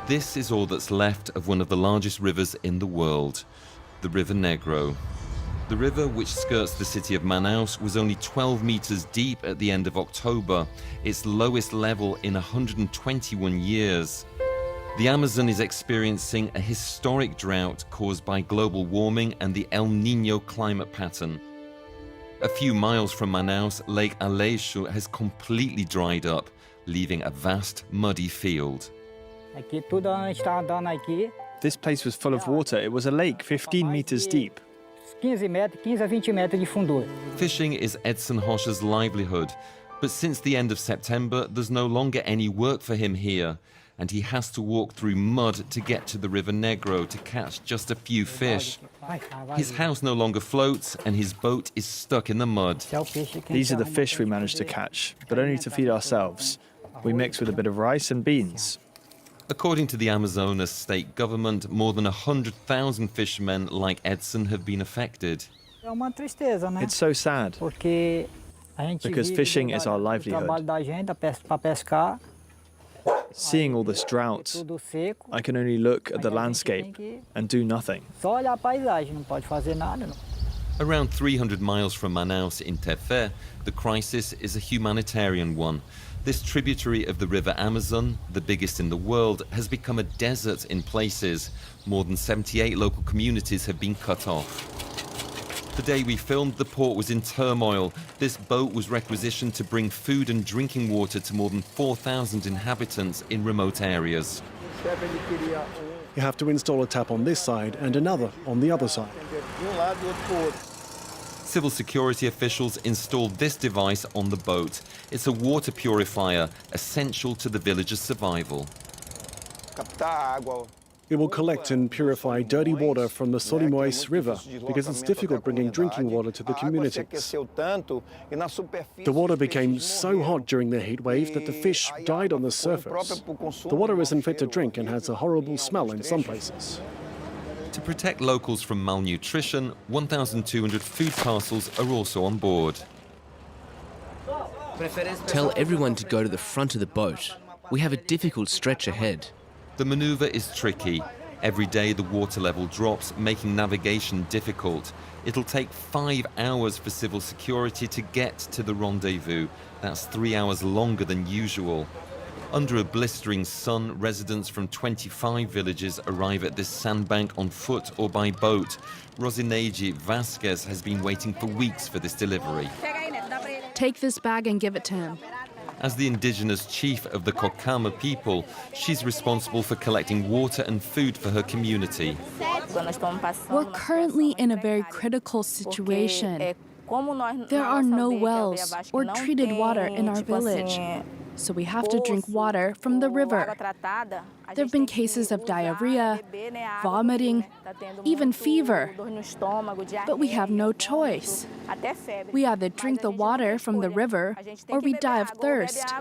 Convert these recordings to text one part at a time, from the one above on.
This is all that's left of one of the largest rivers in the world, the River Negro. The river, which skirts the city of Manaus, was only 12 meters deep at the end of October, its lowest level in 121 years. The Amazon is experiencing a historic drought caused by global warming and the El Niño climate pattern. A few miles from Manaus, Lake Aleixo has completely dried up, leaving a vast, muddy field. This place was full of water. It was a lake 15 meters deep. Fishing is Edson Rocha's livelihood, but since the end of September, there's no longer any work for him here, and he has to walk through mud to get to the River Negro to catch just a few fish. His house no longer floats, and his boat is stuck in the mud. These are the fish we managed to catch, but only to feed ourselves. We mix with a bit of rice and beans. According to the Amazonas state government, more than 100,000 fishermen like Edson have been affected. It's so sad, because fishing is our livelihood. Seeing all this drought, I can only look at the landscape and do nothing. Around 300 miles from Manaus in Tefé, the crisis is a humanitarian one. This tributary of the River Amazon, the biggest in the world, has become a desert in places. More than 78 local communities have been cut off. The day we filmed, the port was in turmoil. This boat was requisitioned to bring food and drinking water to more than 4,000 inhabitants in remote areas. You have to install a tap on this side and another on the other side. Civil security officials installed this device on the boat. It's a water purifier, essential to the village's survival. It will collect and purify dirty water from the Solimões River because it's difficult bringing drinking water to the communities. The water became so hot during the heat wave that the fish died on the surface. The water isn't fit to drink and has a horrible smell in some places. To protect locals from malnutrition, 1,200 food parcels are also on board. Tell everyone to go to the front of the boat. We have a difficult stretch ahead. The maneuver is tricky. Every day the water level drops, making navigation difficult. It'll take 5 hours for civil security to get to the rendezvous. That's 3 hours longer than usual. Under a blistering sun, residents from 25 villages arrive at this sandbank on foot or by boat. Rosineide Vasquez has been waiting for weeks for this delivery. Take this bag and give it to him. As the indigenous chief of the Kokama people, she's responsible for collecting water and food for her community. We're currently in a very critical situation. There are no wells or treated water in our village, so we have to drink water from the river. There have been cases of diarrhea, vomiting, even fever, but we have no choice. We either drink the water from the river or we die of thirst.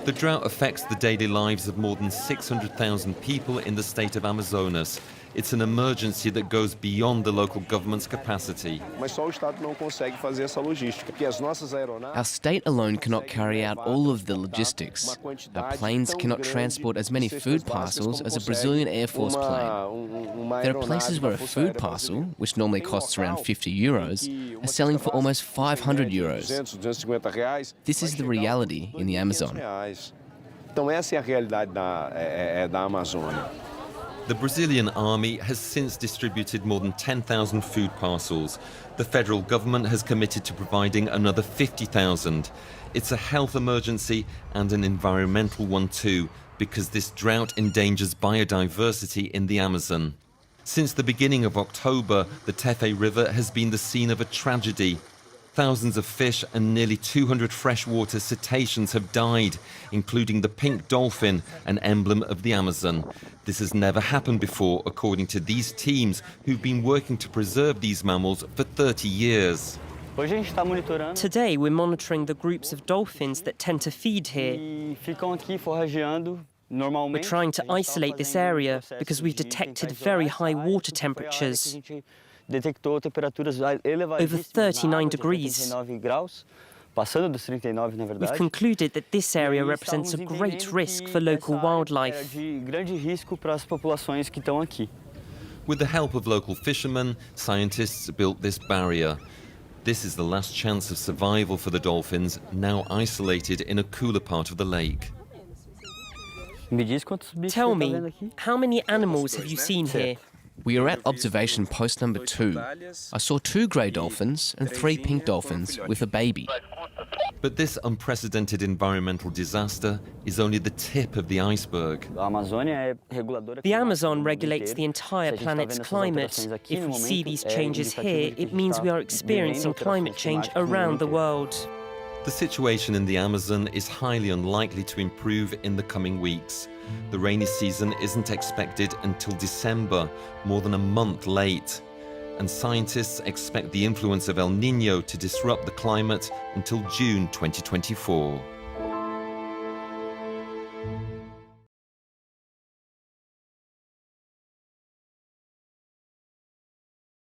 The drought affects the daily lives of more than 600,000 people in the state of Amazonas. It's an emergency that goes beyond the local government's capacity. Our state alone cannot carry out all of the logistics. Our planes cannot transport as many food parcels as a Brazilian Air Force plane. There are places where a food parcel, which normally costs around 50 euros, are selling for almost 500 euros. This is the reality in the Amazon. The Brazilian army has since distributed more than 10,000 food parcels. The federal government has committed to providing another 50,000. It's a health emergency and an environmental one too, because this drought endangers biodiversity in the Amazon. Since the beginning of October, the Tefé River has been the scene of a tragedy. Thousands of fish and nearly 200 freshwater cetaceans have died, including the pink dolphin, an emblem of the Amazon. This has never happened before, according to these teams who've been working to preserve these mammals for 30 years. Today we're monitoring the groups of dolphins that tend to feed here. We're trying to isolate this area because we've detected very high water temperatures, over 39 degrees. We've concluded that this area represents a great risk for local wildlife. With the help of local fishermen, scientists built this barrier. This is the last chance of survival for the dolphins, now isolated in a cooler part of the lake. Tell me, how many animals have you seen here? We are at observation post number 2. I saw 2 grey dolphins and 3 pink dolphins with a baby. But this unprecedented environmental disaster is only the tip of the iceberg. The Amazon regulates the entire planet's climate. If we see these changes here, it means we are experiencing climate change around the world. The situation in the Amazon is highly unlikely to improve in the coming weeks. The rainy season isn't expected until December, more than a month late. And scientists expect the influence of El Niño to disrupt the climate until June 2024.